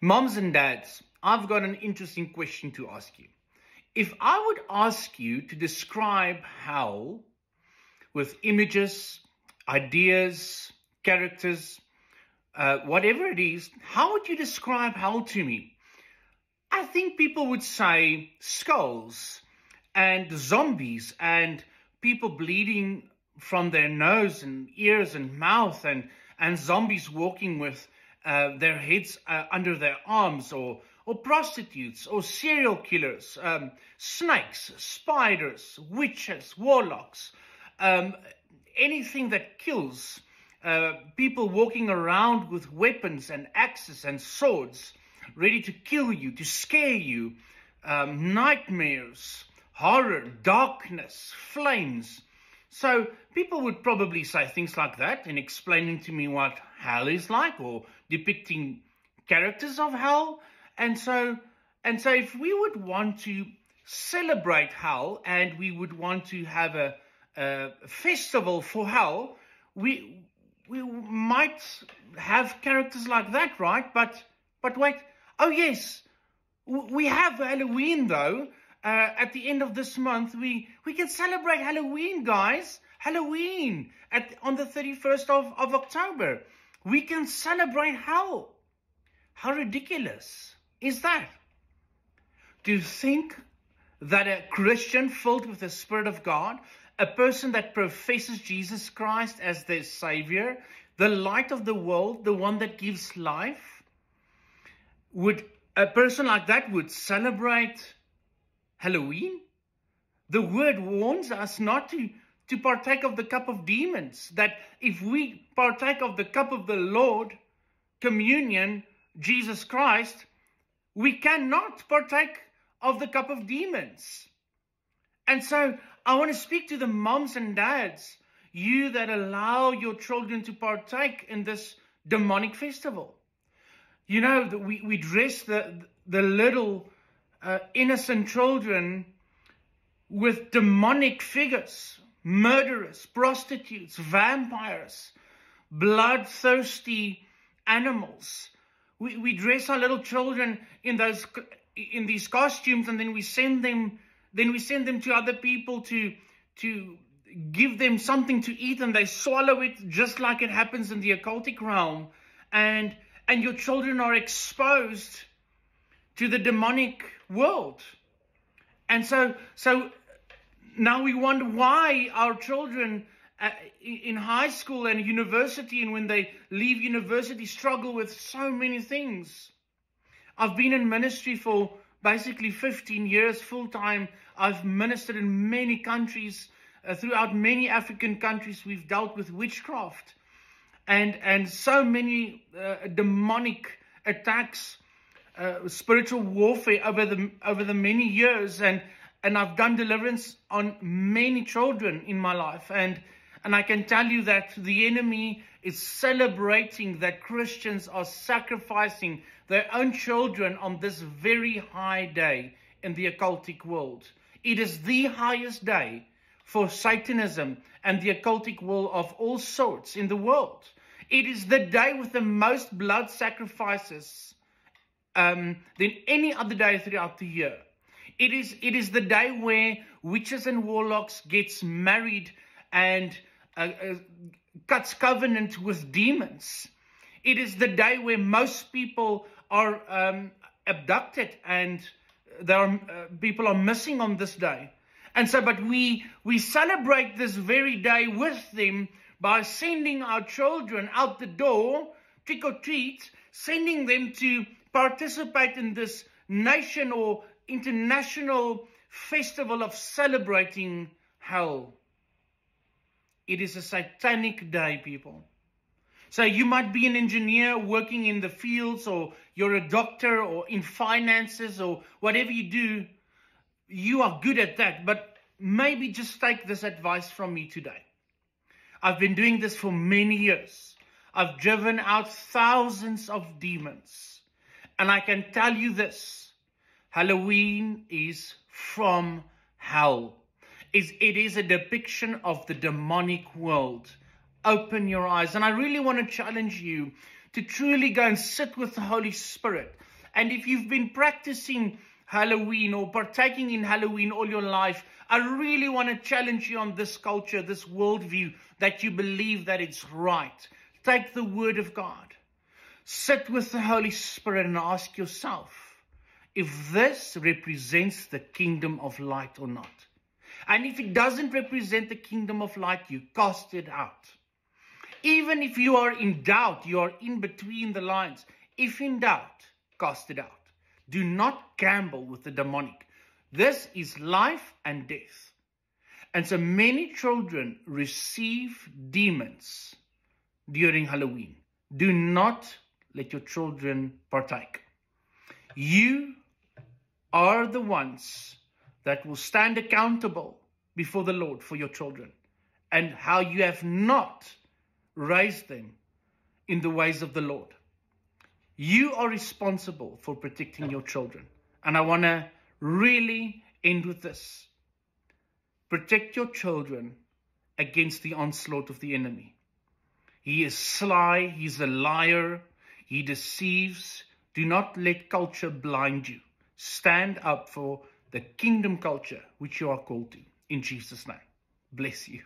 Moms and dads, I've got an interesting question to ask you. If I would ask you to describe hell with images, ideas, characters, whatever it is, how would you describe hell to me? I think people would say skulls and zombies and people bleeding from their nose and ears and mouth and zombies walking with their heads under their arms, or prostitutes or serial killers, snakes, spiders, witches, warlocks, anything that kills, people walking around with weapons and axes and swords, ready to kill you, to scare you, nightmares, horror, darkness, flames. So people would probably say things like that in explaining to me what hell is like, or depicting characters of hell. And so if we would want to celebrate hell and we would want to have a festival for hell, we might have characters like that, right? But wait, oh yes, we have Halloween though. At the end of this month, we can celebrate Halloween, guys. Halloween on the 31st of October. We can celebrate hell. How ridiculous is that? To think that a Christian filled with the Spirit of God, a person that professes Jesus Christ as their Savior, the light of the world, the one that gives life, a person like that would celebrate Halloween? The word warns us not to partake of the cup of demons, that if we partake of the cup of the Lord, communion, Jesus Christ, we cannot partake of the cup of demons. And so I want to speak to the moms and dads, you that allow your children to partake in this demonic festival. You know, we dress the little innocent children with demonic figures, murderers, prostitutes, vampires, bloodthirsty animals. We dress our little children in these costumes, and then we send them to other people to give them something to eat, and they swallow it just like it happens in the occultic realm, and your children are exposed to the demonic world. And so now we wonder why our children in high school and university, and when they leave university, struggle with so many things. I've been in ministry for basically 15 years full-time. I've ministered in many countries, throughout many African countries. We've dealt with witchcraft and so many demonic attacks, spiritual warfare over the many years, and I've done deliverance on many children in my life, and I can tell you that the enemy is celebrating that Christians are sacrificing their own children on this very high day in the occultic world. It is the highest day for Satanism and the occultic world of all sorts in the world. It is the day with the most blood sacrifices than any other day throughout the year. It is the day where witches and warlocks gets married and cuts covenant with demons. It is the day where most people are abducted, and people are missing on this day. And so, but we celebrate this very day with them by sending our children out the door, trick or treat, sending them to participate in this nation or international festival of celebrating hell. It is a satanic day, people. So you might be an engineer working in the fields, or you're a doctor, or in finances, or whatever you do. You are good at that, but maybe just take this advice from me today. I've been doing this for many years. I've driven out thousands of demons. And I can tell you this, Halloween is from hell. It is a depiction of the demonic world. Open your eyes. And I really want to challenge you to truly go and sit with the Holy Spirit. And if you've been practicing Halloween or partaking in Halloween all your life, I really want to challenge you on this culture, this worldview, that you believe that it's right. Take the Word of God. Sit with the Holy Spirit and ask yourself if this represents the kingdom of light or not. And if it doesn't represent the kingdom of light, you cast it out. Even if you are in doubt, you are in between the lines. If in doubt, cast it out. Do not gamble with the demonic. This is life and death. And so many children receive demons during Halloween. Do not let your children partake. You are the ones that will stand accountable before the Lord for your children and how you have not raised them in the ways of the Lord. You are responsible for protecting your children. And I want to really end with this. Protect your children against the onslaught of the enemy. He is sly, he's a liar, he deceives. Do not let culture blind you. Stand up for the kingdom culture which you are called to. In Jesus' name. Bless you.